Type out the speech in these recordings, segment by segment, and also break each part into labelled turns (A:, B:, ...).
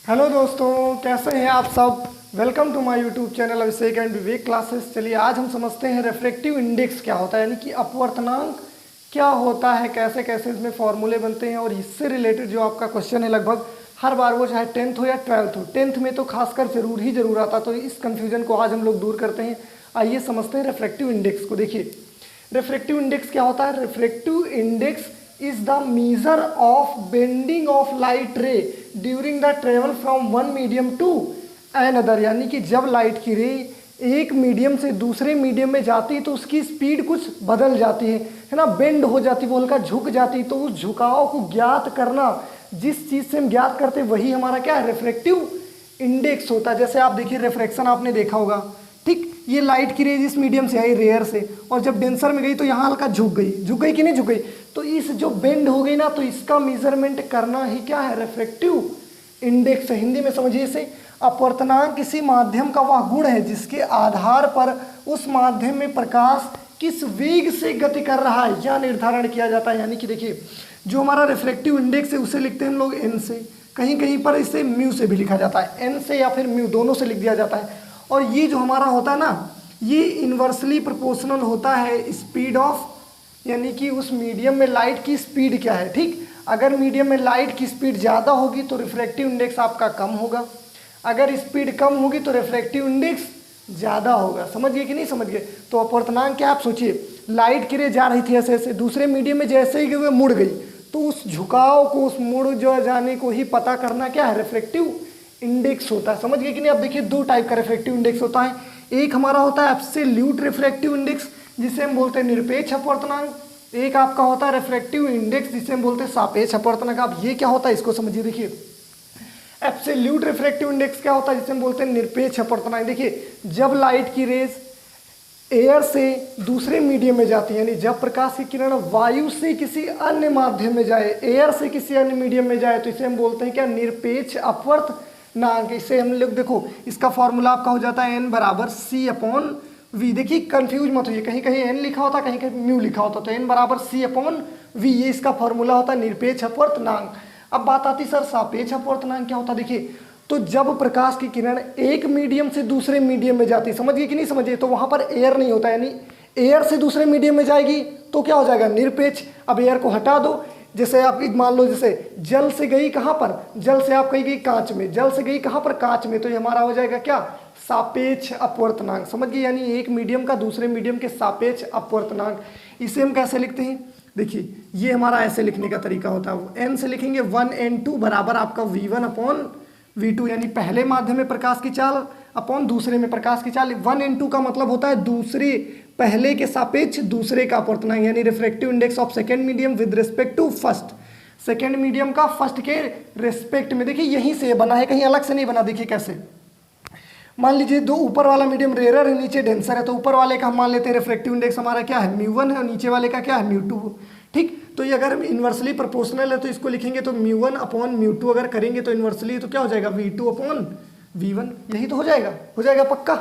A: Hello दोस्तों, कैसे हैं आप सब। Welcome to my YouTube channel Abhishek and Vivek classes. चलिए आज हम समझते हैं रिफ्रैक्टिव इंडेक्स क्या होता है, यानी कि अपवर्तनांक क्या होता है, कैसे कैसे इसमें फॉर्मूले बनते हैं। और इससे रिलेटेड जो आपका क्वेश्चन है लगभग हर बार, वो चाहे 10th हो या 12th हो, 10th में तो खासकर जरूर आता। तो इस कन्फ्यूजन को आज हम लोग दूर करते हैं। आइए समझते हैं रिफ्रैक्टिव इंडेक्स को। देखिए रिफ्रैक्टिव इंडेक्स क्या होता है। Refractive index is the measure of bending of light ray during the travel from one medium to another। यानी कि जब लाइट की रे एक मीडियम से दूसरे मीडियम में जाती है तो उसकी स्पीड कुछ बदल जाती है ना, बेंड हो जाती है, वो हल्का झुक जाती है। तो उस झुकाव को ज्ञात करना, जिस चीज़ से हम ज्ञात करते हैं वही हमारा क्या है, रिफ्रैक्टिव इंडेक्स होता है। जैसे आप देखिए रिफ्रैक्शन आपने देखा होगा, ठीक। ये लाइट की रेज इस मीडियम से आई रेयर से, और जब डेंसर में गई तो यहाँ हल्का झुक गई कि नहीं झुक गई। तो इस जो बेंड हो गई ना, तो इसका मेजरमेंट करना ही क्या है, रिफ्रैक्टिव इंडेक्स है। हिंदी में समझिए इसे, अपवर्तनांक किसी माध्यम का वह गुण है जिसके आधार पर उस माध्यम में प्रकाश किस वेग से गति कर रहा है यह निर्धारण किया जाता है। यानी कि देखिए जो हमारा रिफ्रैक्टिव इंडेक्स है उसे लिखते हैं हम लोग एन से, कहीं कहीं पर इसे म्यू से भी लिखा जाता है, एन से या फिर म्यू दोनों से लिख दिया जाता है। और ये जो हमारा होता है ना, ये इन्वर्सली प्रोपोर्शनल होता है स्पीड ऑफ, यानी कि उस मीडियम में लाइट की स्पीड क्या है, ठीक। अगर मीडियम में लाइट की स्पीड ज़्यादा होगी तो रिफ्रैक्टिव इंडेक्स आपका कम होगा, अगर स्पीड कम होगी तो रिफ्रैक्टिव इंडेक्स ज़्यादा होगा। समझ गए कि नहीं समझ गए। तो अपवर्तनांक क्या, आप सोचिए लाइट की रे जा रही थी ऐसे ऐसे, दूसरे मीडियम में जैसे ही गई मुड़ गई, तो उस झुकाव को, उस मुड़ जो जाने को ही पता करना क्या है, रिफ्रैक्टिव इंडेक्स होता है। समझ गए कि नहीं। अब देखिए दो टाइप का रिफ्रैक्टिव इंडेक्स होता है। एक हमारा होता है एब्सोल्यूट रिफ्रैक्टिव इंडेक्स जिसे हम बोलते हैं निरपेक्ष अपवर्तनांक, एक आपका होता है रिफ्रैक्टिव इंडेक्स जिसे हम बोलते हैं सापेक्ष अपवर्तनांक। अब ये क्या होता है इसको समझिए। देखिए एब्सोल्यूट रिफ्रैक्टिव इंडेक्स क्या होता है, जिसे हम बोलते हैं निरपेक्ष अपवर्तनांक। देखिए जब लाइट की रेज एयर से दूसरे मीडियम में जाती है, यानी जब प्रकाश की किरण वायु से किसी अन्य माध्यम में जाए, एयर से किसी अन्य मीडियम में जाए, तो इसे हम बोलते हैं क्या, निरपेक्ष अपवर्तनांक। इसे हम लोग देखो, इसका फॉर्मूला आपका हो जाता है n बराबर c अपॉन v। देखिए कंफ्यूज मत होइए, कहीं कहीं n लिखा होता, कहीं कहीं म्यू लिखा होता, तो n बराबर c अपॉन v, ये इसका फॉर्मूला होता है निरपेक्ष अपवर्तनांक। अब बात आती सर सापेक्ष अपवर्तनांक क्या होता है। देखिए तो जब प्रकाश की किरण एक मीडियम से दूसरे मीडियम में जाती है, समझिए कि नहीं समझिए, तो वहां पर एयर नहीं होता, यानी एयर से दूसरे मीडियम में जाएगी तो क्या हो जाएगा, निरपेक्ष। अब एयर को हटा दो, जैसे आप मान लो जैसे जल से गई कहाँ पर, जल से आप कहीं गई कांच में, जल से गई कहाँ पर, कांच में, तो ये हमारा हो जाएगा क्या, सापेक्ष अपवर्तनांक। समझ गए, यानी एक मीडियम का दूसरे मीडियम के सापेक्ष अपवर्तनांक। इसे हम कैसे लिखते हैं, देखिए ये हमारा ऐसे लिखने का तरीका होता है। एन से लिखेंगे 1n2 बराबर आपका v1 अपॉन v2, यानी पहले माध्यम में प्रकाश की चाल अपॉन दूसरे में प्रकाश की चाल। 1n2 का मतलब होता है दूसरे, पहले के सापेक्ष दूसरे का अपवर्तनांक, यानी refractive index of second medium with respect to first, second medium का फर्स्ट के रिस्पेक्ट में। देखिए यहीं से बना है, कहीं अलग से नहीं बना। देखिए कैसे, मान लीजिए दो, ऊपर वाला मीडियम रेयर है, नीचे डेंसर है, तो ऊपर वाले का हम मान लेते हैं रिफ्रैक्टिव इंडेक्स हमारा क्या है, म्यू1 है, और नीचे वाले का क्या है, म्यू2, ठीक। तो ये अगर इन्वर्सली प्रोपोर्शनल है तो इसको लिखेंगे तो म्यू1 अपॉन म्यू2, अगर करेंगे तो इन्वर्सली तो क्या हो जाएगा, v2 अपॉन v1, यही तो हो जाएगा पक्का।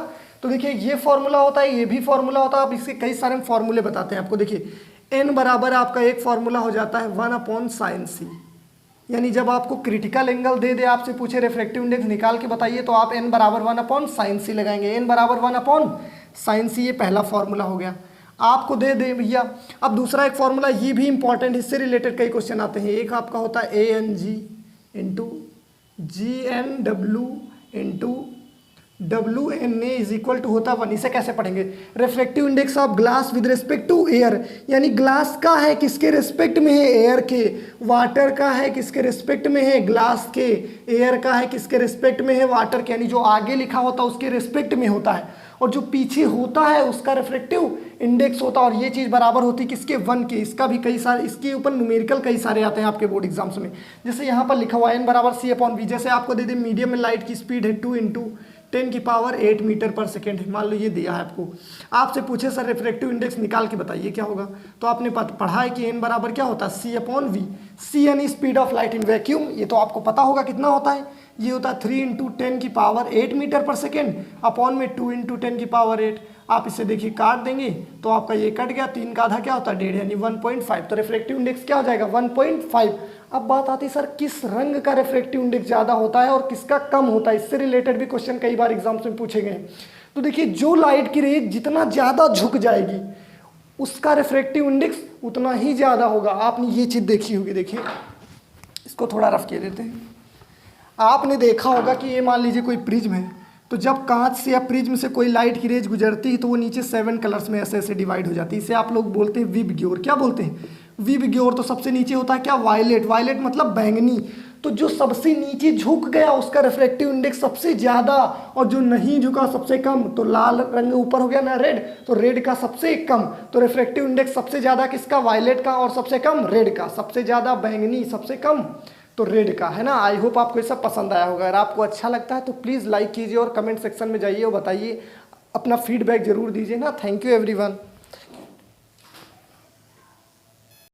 A: तो देखिए ये फॉर्मूला होता है, ये भी फॉर्मूला होता है। अब इसके कई सारे फॉर्मूले बताते हैं आपको। देखिए n बराबर आपका एक फॉर्मूला हो जाता है 1 अपॉन साइन सी, यानी जब आपको क्रिटिकल एंगल दे दे, आपसे पूछे रिफ्रैक्टिव इंडेक्स निकाल के बताइए, तो आप n बराबर 1 अपॉन साइन सी लगाएंगे, n बराबर 1 अपॉन साइन सी, ये पहला फॉर्मूला हो गया। आपको दे दे भैया, अब दूसरा एक फॉर्मूला, ये भी इंपॉर्टेंट, इससे रिलेटेड कई क्वेश्चन आते हैं। एक आपका होता है ANG into GNW into WNA is equal to होता है 1। इसे कैसे पढ़ेंगे, refractive index of glass with respect to air, यानी ग्लास का है किसके रिस्पेक्ट में है, एयर के। वाटर का है किसके रिस्पेक्ट में है, ग्लास के। एयर का है किसके रिस्पेक्ट में है, वाटर के। यानी जो आगे लिखा होता है उसके रिस्पेक्ट में होता है, और जो पीछे होता है उसका रिफ्रैक्टिव इंडेक्स होता है। और ये चीज़ बराबर होती है किसके, 1 के। इसका भी कई सारे, इसके ऊपर न्यूमेरिकल कई सारे आते हैं आपके बोर्ड एग्जाम्स में। जैसे यहाँ पर लिखा हुआ है n बराबर c अपॉन v, जैसे आपको दे दे मीडियम में लाइट की स्पीड है 2 × 10⁸ मीटर पर सेकेंड है, मान लो ये दिया है आपको। आपसे पूछे सर रिफ्रैक्टिव इंडेक्स निकाल के बताइए क्या होगा, तो आपने पढ़ा है कि n बराबर क्या होता है, c अपॉन v। c यानी speed of light in vacuum, ये तो आपको पता होगा कितना होता है, ये होता है 3 × 10⁸ मीटर पर सेकेंड अपॉन में 2 × 10⁸। आप इसे देखिए काट देंगे तो आपका ये कट गया, 3 का आधा क्या होता है 1.5 यानी 1.5। तो रिफ्रैक्टिव इंडेक्स क्या हो जाएगा 1.5। अब बात आती है सर किस रंग का रिफ्रैक्टिव इंडेक्स ज़्यादा होता है और किसका कम होता है, इससे रिलेटेड भी क्वेश्चन कई बार एग्जाम्स में पूछे गए। तो देखिए जो लाइट की रेज जितना ज़्यादा झुक जाएगी उसका रिफ्रैक्टिव इंडेक्स उतना ही ज़्यादा होगा। आपने ये चीज़ देखी होगी, देखिए इसको थोड़ा रफ किए देते हैं। आपने देखा होगा कि ये मान लीजिए कोई प्रिज्म है, तो जब कांच से या प्रिज्म से कोई लाइट की रेज गुजरती है तो वो नीचे 7 कलर्स में ऐसे ऐसे डिवाइड हो जाती है। इसे आप लोग बोलते हैं विबग्योर। क्या बोलते हैं विबग्योर। तो सबसे नीचे होता है क्या वायलेट, वायलेट मतलब बैंगनी। तो जो सबसे नीचे झुक गया उसका रिफ्रैक्टिव इंडेक्स सबसे ज़्यादा, और जो नहीं झुका सबसे कम। तो लाल रंग ऊपर हो गया ना रेड, तो रेड का सबसे कम। तो रिफ्रैक्टिव इंडेक्स सबसे ज़्यादा किसका वायलेट का, और सबसे कम रेड का। सबसे ज़्यादा बैंगनी, सबसे कम तो रेड का, है ना। आई होप आपको ये सब पसंद आया होगा। अगर आपको अच्छा लगता है तो प्लीज़ लाइक कीजिए और कमेंट सेक्शन में जाइए और बताइए, अपना फीडबैक जरूर दीजिए ना। Thank you everyone.